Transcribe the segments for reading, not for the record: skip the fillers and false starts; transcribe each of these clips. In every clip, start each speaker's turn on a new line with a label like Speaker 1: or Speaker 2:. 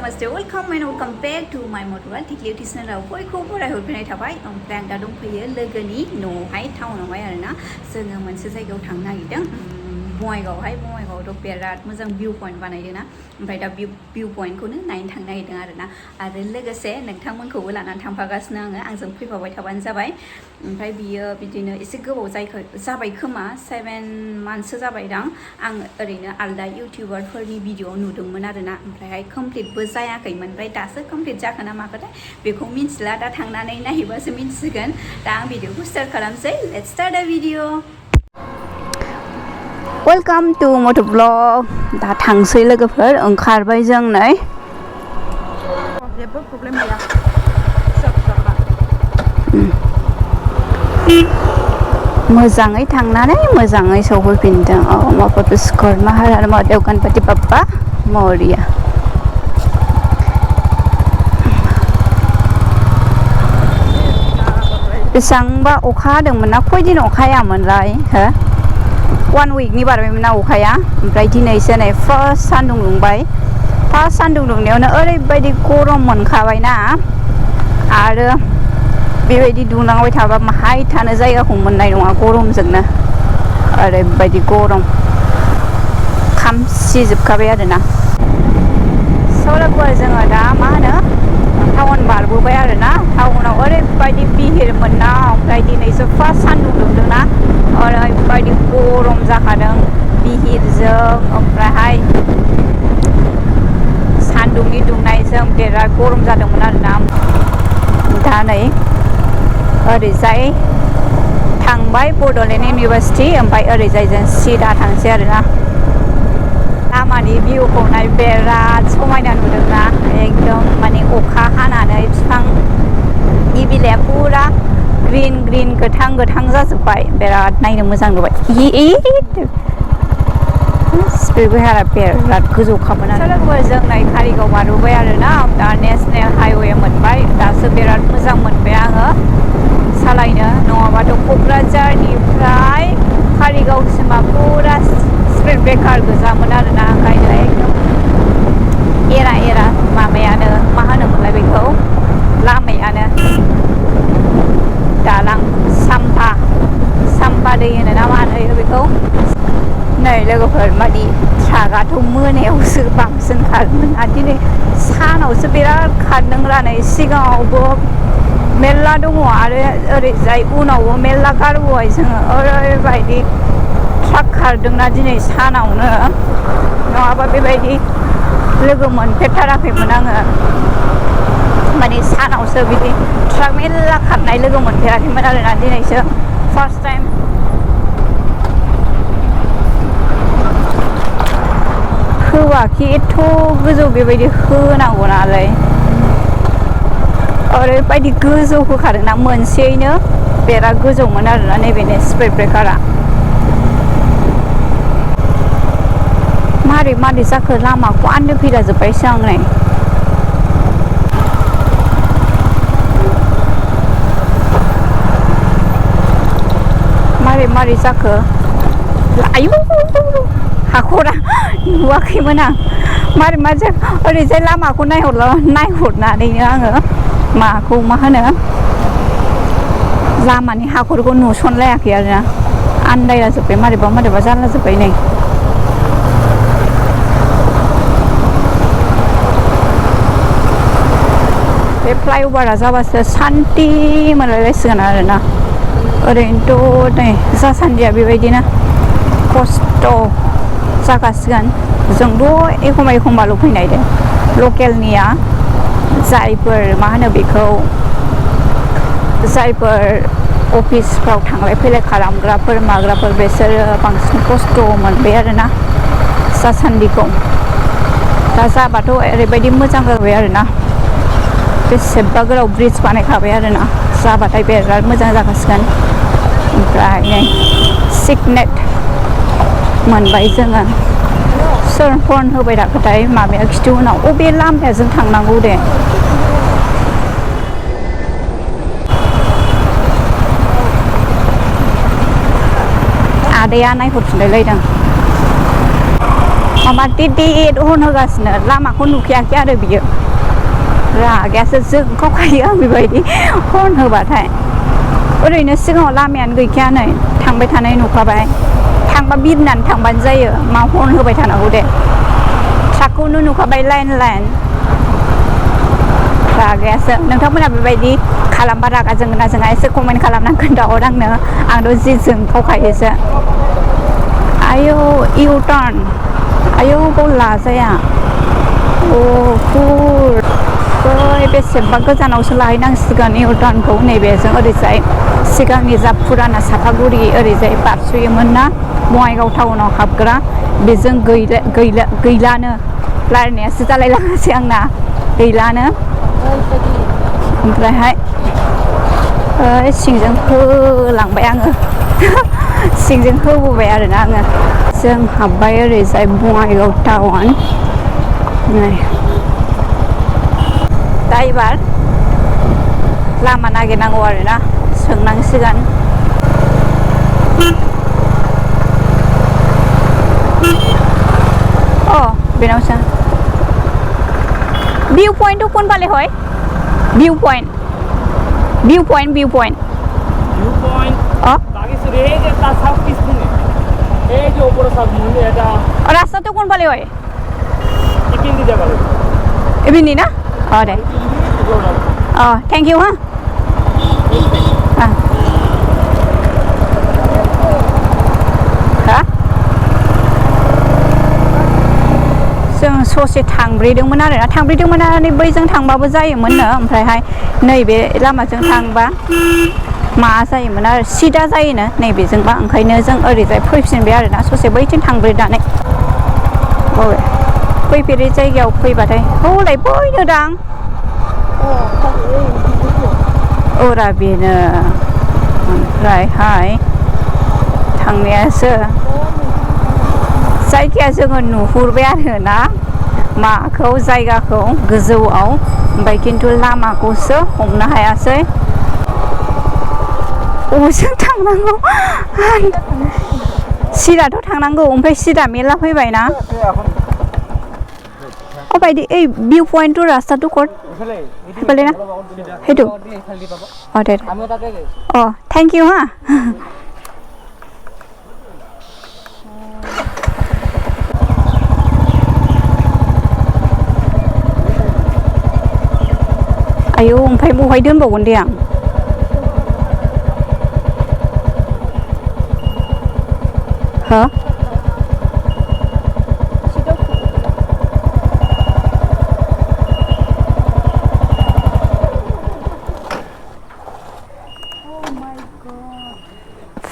Speaker 1: namaste, welcome and welcome back to my motor. Tikli tisna raw boyखौ बरायहरफिननाय थाबाय ओमफ्राय आं दा दंफैयो लोगोनि न'आवहाय टाउनावहाय आरोना जोङो मोनसे जायगायाव थांनो नागिरदों बङाइगावआवथ' बिराद मोजां भिउ पइन्ट बानायदोंना ओमफ्राय दा भिउ पइन्टखौनो नायनो थांनो नागिरदों आरोना आरो लोगोसे नोंथांमोनखौबो लानानै थांफागासिनो आंजों फैफाबाय थाबानो जाबाय ओमफ्राय बियो बिदिनो एसे गोबाव जाबाय खोमा 7 मान्थसो जाबायदां आं ओरैनो आलदा इउटिउबारफोरनि भिडिअ नुदोंमोन आरोना ओमफ्रायहाय कमप्लिटबो जायाखैमोन ओमफ्राय दासो कमप्लिट जाखो ना माखोथाय बेखौ मिन्थिला दा थांनानै नायहैबासो मिन्थिसिगोन दा आं भिडिअखौ स्टार्ट खालामसै लेट्स स्टार्ट द भिडिअ वेलकाम टू मट' ब्लग दा थांसै लोगोफोर ओंखारबाय जों नै जेबो प्रब्लेम गैया मोजाङै थांनानै मोजाङै सौफैफिनदों माबाफोर स्कर महाराज महादेव गणपति बाप्पा मौर्य बेसेबांबा अखा हादोंमोन ना खयदिन अखा हायामोनलाय हो 1 उइकनि बारबायमोन ना अखाया ओमफ्राय दिनैसो नै फार्स्ट सान्दुं दुंबाय फार्स्ट सान्दुं दुंनायावनो ओरैबायदि गरम मोनखाबायना आरो बेबायदि दुंलांबाय थाबा माहाय थानो जायगाखौ मोननाय नङा गरमजोंनो ओरैबायदि गरम खामसिजोबखाबाय आरोना सौलागुवार जोङो दा मा होनो टाउन बारबोबाय आरोना टाउनाव ओरैबायदि बिहिरमोन ना ओमफ्राय दिनैसो फार्स्ट सान्दुं दुंदोंना ओरैबायदि गरम जाखादों बिहिरजों ओमफ्रायहाय सान्दुंनि दुंनायजों बिराद गरम जादोंमोन आरोना दा नै ओरैजाय थांबाय बड'लेण्ड इउनिभारसिटि ओमफ्राय ओरैजाय जों सिदा थांसै आरोना लामानि भिउखौ नाय बिराद समायना नुदोंना एकदम माने अखा हानानै बिफांनि बिलाइआ पुरा ग्रीन ग्रीन गोथां गोथां जाजोब्बाय बिराद नायनो मोजां नुबाय स्पिड ब्रेकारा बिराद गोजौखामोन आरो जों नै कारिगाव बारबोबाय आरोना दा नेसनेल हाइवे मोनबाय दासो बिराद मोजां मोनबाय आङो सालायनो नङाबाथ' क'क्राझारनिफ्राय कारिगावसिमा पुरा स्पिड ब्रेकार गोजामोन आरोना ओंखायनो एकदम एरा माबायानो मा होनोमोनलाय बेखौ लामायानो दालां साम्फा दै होनो ना मा होनो बेखौ नै लोगोफोर मानि ट्राकआथ' मोनायावसो बांसिन खारदों दिनै सानावसो बिराद खारदों नै सिगाङावबो मेरला दङ आरो ओरैजाय उनावबो मेरला गारबोबाय जोङो ओरैबायदि ट्राक खारदोंना दिनै सानावनो नङाबा बेबायदि लोगो मोनफेरथाराखैमोन आङो माने सानावसो बिदि ट्राक मेरला खारनाय लोगो मोनफेराखैमोन आरोना दिनैसो फार्स्ट टाइम होआखि एथ' गोजौ बेबायदि होनांगौ नालाय ओरैबायदि गोजौ होखादोंना मोनसेयैनो बिराद गोजौमोन आरोना नैबेनि स्पिड ब्रेकारा मारै जाखो लामाखौ आन्दोफैला जोब्बायसो आं नै मारै जाखो आयु हाखरा नुवाखैमोन आं मारै जाखो ओरैजाय लामाखौ नायहरनानैनो आङो माखौ मा होनो लामानि हाखरखौ नुसनलायाखै आरोना आन्दायला जोब्बाय मारैबा जाला जोब्बाय नै बे फ्लाइअभारा जाबासो सान्ति मोनलायलायसिगोन आरोना ओरैनोथ' नै जासान्दिया बेबायदिनो खस्थ' जागासिगोन जोंथ' एखमबाल' फैनाय दे लकेलनिया जायफोर मा होनो बेखौ जायफोर अफिसफ्राव थांलाय फैलाय खालामग्राफोर माग्राफोर बिसोरो बांसिन खस्थ' मोनबाय आरोना जासान्दिखौ दा जाबाथ' ओरैबायदि मोजां जाबाय आरोना बेसेबा गोलाव ब्रिज बानायखाबाय आरोना जाबाथाय बिराद मोजां जाखासिगोन ओमफ्राय नै सिगनेट मोनबाय जोङो सोर हर्न होबाय थाखोथाय माबाया खिथु उनाव अबे लामाया जों थांनांगौ दे आदाया नायहरफिनलायलायदों माबा टिट हन होगासिनो लामाखौ नुखायाखै आरो बियो रागायासो जोंखावखायो आं बेबायदि हन होबाथाय ओरैनो सिगाङाव लामायानो गैखाया नै थांबाय थानाय नुखाबाय थांबा बिरनानै थांबानो जायो मा हन होबाय थानांगौ दे ट्राकखौनो नुखाबाय लाइन रागायासो नोंथांमोना बेबायदि खालामबा रागा जोंगोन ना जोंहा एसे कमेन्ट खालामनानै खोन्थाहर आंनो आंथ' जि जोंखावखायोसो आयौ इउ टार्न आयौ बाव लाजाया अ फुर बै बेसेबा गोजानावसो लाहैनांसिगोन इउ टार्नखौ नैबेजों ओरैजाय सिगांनि जा फुराना सापागुरि ओरैजाय बारस'योमोन ना बङाइगाव टाउनाव हाबग्रा बेजों गैलानो रायलायनायासो जालायलाङासै आंना गैलानो ओमफ्रायहाय सिंजों होलांबाय आङो सिंजों होबोबाय आरोना आङो जों हाबबाय ओरैजाय बङाइगाव टाउन नै दा एबार लामा नागिरनांगौ आरोना सोंनांसिगोन अ बेनावसो ভিউ পয়েন্টটো কোনফালে হয় ভিউ পয়েন্ট অ ৰাস্তাটো কোনফালে হয় এপিনি না অ দে অ থেংক ইউ হা जों ससे थांब्रेदोंमोन आरोना थांब्रेदोंमोन बैजों थांबाबो जायोमोननो ओमफ्रायहाय नैबे लामाजों थांबा मा जायोमोन आरो सिदा जायोनो नैबेजोंबा ओंखायनो जों ओरैजाय फैफिनबाय आरोना ससे बैथिं थांब्रेदनानै बबे फैफेरै जायगायाव फैबाथाय हौलाय बैनो दां औरा बेनो ओमफ्रायहाय थांनायासो जायगाया जोङो नुहुरबाय आरोना माखौ जायगाखौ गोजौआव ओमफ्राय खिन्थु लामाखौसो हमनो हायासै अबेजों थांनांगौ सिदाथ' थांनांगौ ओमफ्राय सिदा मेला फैबायना अबायदि এই ভিউ পয়েন্টৰ ৰাস্তাটো ক'ত সেইফালে না সেইটো অ দে অ থেংক ইউ হা आयौ ओमफ्राय बहाय दोनबावगोन दे आं हो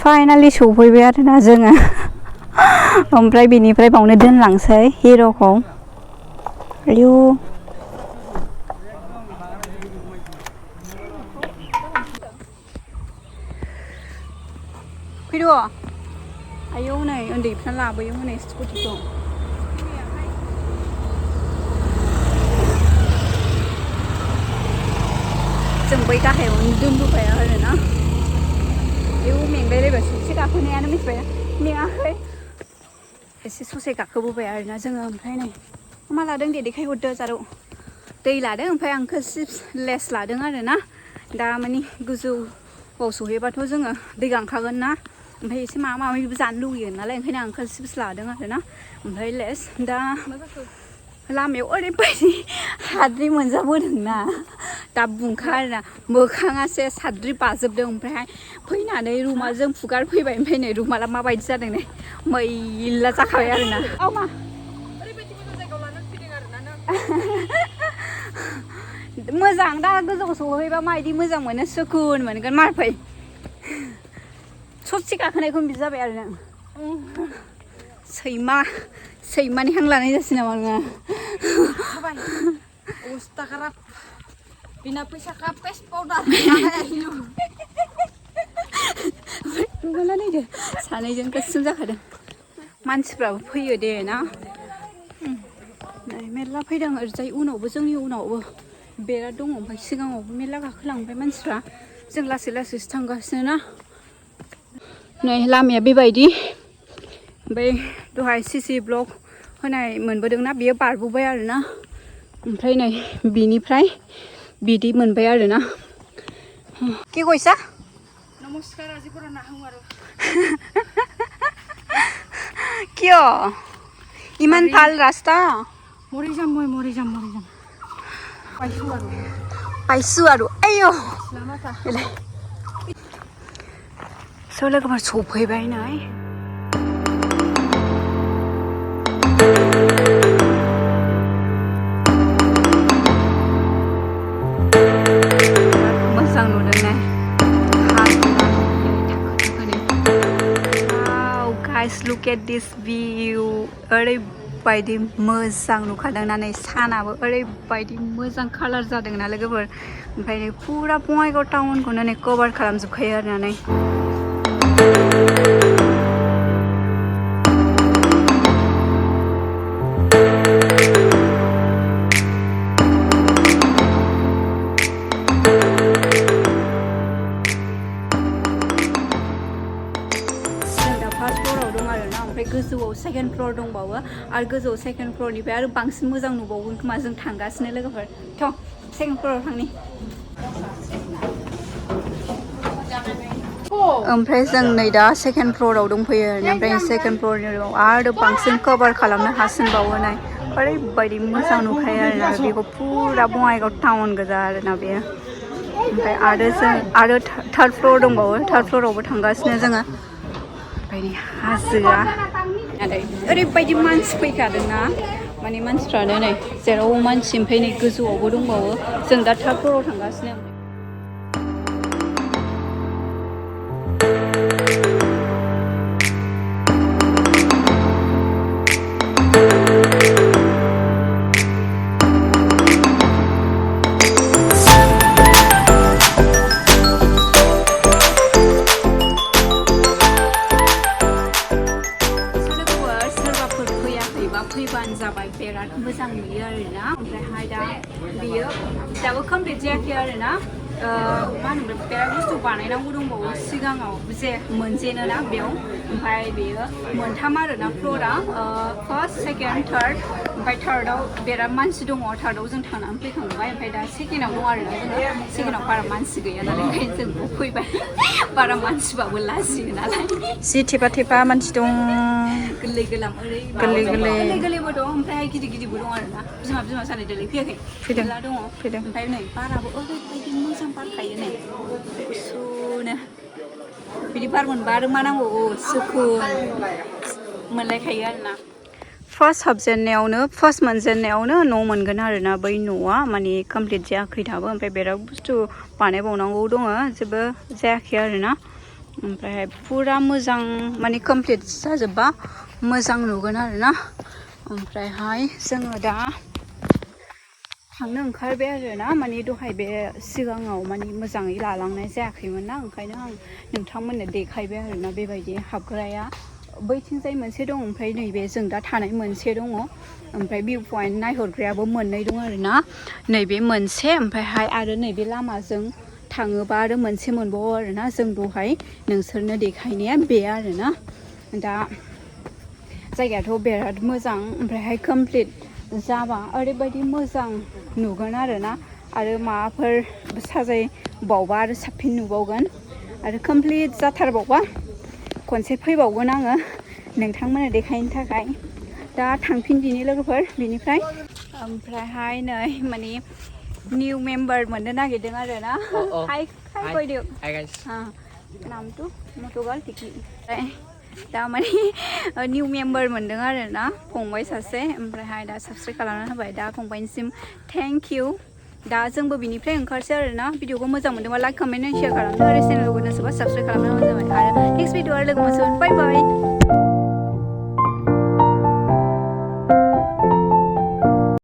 Speaker 1: फाइनालि सफैबाय आरोना जोङो ओमफ्राय बेनिफ्राय बावनो दोनलांसै हिर'खौ आयौ फैद' आयौ नै उन्दैफ्रा लाबोयो हनै स्कुटिखौ जों बै गाहायावनो दोनबोबाय आरोना आयौ मेंलायलायबाय ससे गाखोनायानो मिथिबाय मेङाखै एसे ससे गाखोबोबाय आरोना जोङो ओमफ्राय नै मा लादों दे देखायहरदो जारौ दै लादों ओमफ्राय आंखो चिप्स लेस लादों आरोना दा मानि गोजौआव सहैबाथ' जोङो दै गांखागोन ना ओमफ्राय एसे माबा माबिबो जानो लुगैयो नालाय ओंखायनो आंखो चिप्स लादों आरोना ओमफ्राय लेस दा लामायाव ओरैबायदि हाद्रि मोनजाबोदोंना दा बुंखा आरोना मोखाङासो साद्रि बाजोबदों ओमफ्रायहाय फैनानै रुमालजों फुगार फैबाय ओमफ्राय नै रुमाला माबायदि जादों नै मैला जाखाबाय आरोना औ मा ओरैबायदि मोजां जायगायाव लानानै फैदों आरोना नों मोजां दा गोजौआव सहैबा माबायदि मोजां मोनो सुकुन मोनगोन मार फै ससे गाखोनायखौनो बिदि जाबाय आरो नों सैमानि हां लानाय जासै नामा नोङो अबस्था खाराब बिना फैसा का पेस्ट पाउडार रुमाला नायदो सानैजों गोसोम जाखादों मानसिफ्राबो फैयो दे ना नै मेरला फैदों ओरैजाय उनावबो जोंनि उनावबो बेराद दङ ओमफ्राय सिगाङावबो मेरला गाखोलांबाय मानसिफ्रा जों लासै लासैसो थांगासिनो ना नै लामाया बेबायदि ओमफ्राय दहाय सिसि ब्लक होनाय मोनबोदोंना बेयो बारबोबाय आरोना ओमफ्राय नै बिनिफ्राय बिदि मोनबाय आरोना কি কৈছা
Speaker 2: নমস্কাৰ আজি পৰা নাহো আৰু
Speaker 1: কিয় ইমান ভাল ৰাস্তা
Speaker 2: মৰি যাম
Speaker 1: পাইছো আৰু আইও स' लोगोफोर सफैबाय नै मोजां नुदों ने wow guys look at this view ओरैबायदि मोजां नुखादोंना नै सानाबो ओरैबायदि मोजां कालार जादोंना लोगोफोर ओमफ्राय नै फुरा बङाइगाव टाउनखौनो नै कभार खालामजोबखायो आरोना नै गोजौआव सेकेन्ड फ्लोर दंबावो आरो गोजौआव सेकेन्ड फ्लोरनिफ्राय आरो बांसिन मोजां नुबावगोन खोमा जों थांगासिनो लोगोफोर थ' सेकेन्ड फ्लोराव थांनि ओमफ्राय जों नै दा सेकेन्ड फ्लोराव दंफैयो ओमफ्राय सेकेन्ड फ्लोरनियाव आरो बांसिन कभार खालामनो हासिनबावो नाय ओरैबायदि मोजां नुखायो आरोना बेखौ फुरा बङाइगाव टाउन गोजा आरोना बेयो ओमफ्राय आरो थार्ड फ्लोर दंबावो थार्ड फ्लोरावबो थांगासिनो जोङो ओमफ्राय हाजोआ ओरैबायदि मानसि फैखादोंना माने मानसिफ्रानो नै जेराव मानसि ओमफ्राय नै गोजौआवबो दंबावो जों दा थार्ड फ्लोराव थांगासिनो फैबानो जाबाय बिराद मोजां नुयो आरोना ओमफ्रायहाय दा बियो दाबो कमप्लिट जायाखै आरोना मा होनोमोन बिराद बुस्थु बानायनांगौ दंबावो सिगाङाव जे मोनजेनोना बेयाव ओमफ्राय बेयो मोनथाम आरोना फ्ल'रा फार्स्ट सेकेन्ड थार्ड ओमफ्राय थार्डआव बिराद मानसि दङ थार्डआव जों थांनानै फैखांबाय ओमफ्राय दा सेकेन्डआव दं आरोना जोङो सेकेन्डआव बारा मानसि गैया नालाय ओंखायनो जों फैबाय बारा मानसिबाबो लाजियो नालाय
Speaker 2: जि थेफा थेफा मानसि दं
Speaker 1: गोरलै गोरलाम गोरलैबो दं ओमफ्राय गिदिर गिदिरबो दं आरोना बिमा सानै दालाय फैदों दङ ओमफ्राय नै बाराबो ओरैबायदि मोजां बारखायो नै गुसुनो बिदि बार मोनबा आरो मा नांगौ सुकुन मोनलायखायो आरोना फार्स्ट मोनजेननायावनो न' मोनगोन आरोना बै न'आ माने कमप्लिट जायाखै दाबो ओमफ्राय बिराद बुस्थु बानायबावनांगौ दङ जेबो जायाखै आरोना ओमफ्राय फुरा मोजां माने कमप्लिट जाजोबबा मोजां नुगोन आरोना ओमफ्रायहाय जोङो दा थांनो ओंखारबाय आरोना माने दहाय बे सिगाङाव माने मोजाङै लालांनाय जायाखैमोन ना ओंखायनो आं नोंथांमोननो देखायबाय आरोना बेबायदि हाबग्राया बैथिंजाय मोनसे दं ओमफ्राय नैबे जों दा थानाय मोनसे दङ ओमफ्राय भिउ पइन्ट नायहरग्रायाबो मोननै दं आरोना नैबे मोनसे ओमफ्रायहाय आरो नैबे लामाजों थाङोबा आरो मोनसे मोनबावो आरोना जों दहाय नोंसोरनो देखायनाया बे आरोना दा जायगायाथ' बिराद मोजां ओमफ्रायहाय कमप्लिट जाबा ओरैबायदि मोजां नुगोन आरोना आरो माबाफोर साजायबावबा आरो साबसिन नुबावगोन आरो कमप्लिट जाथारबावबा खनसे फैबावगोन आङो नोंथांमोननो देखायनो थाखाय दा थांफिनदिनि लोगोफोर बिनिफ्राय ओमफ्रायहाय नै माने निउ मेम्बार मोननो नागिरदों आरोना हाय फैदो नामটো मट'गाल टिकि दा माने निउ मेम्बार मोनदों आरोना फंबाय सासे ओमफ्रायहाय दा साबस्क्राइब खालामना होबाय दा फंबायनिसिम थेंक इउ दा जोंबो बिनिफ्राय ओंखारसै आरोना भिडिअखौ मोजां मोनदोंबा लाइक कमेन्ट एन्ड शेयार खालामदो आरो चेनेलखौ गोसोबा साबस्क्राइब खालामना होबानो जाबाय आरो नेक्स्ट भिडिअ आरो लोगो मोनसिगोन बाय बाय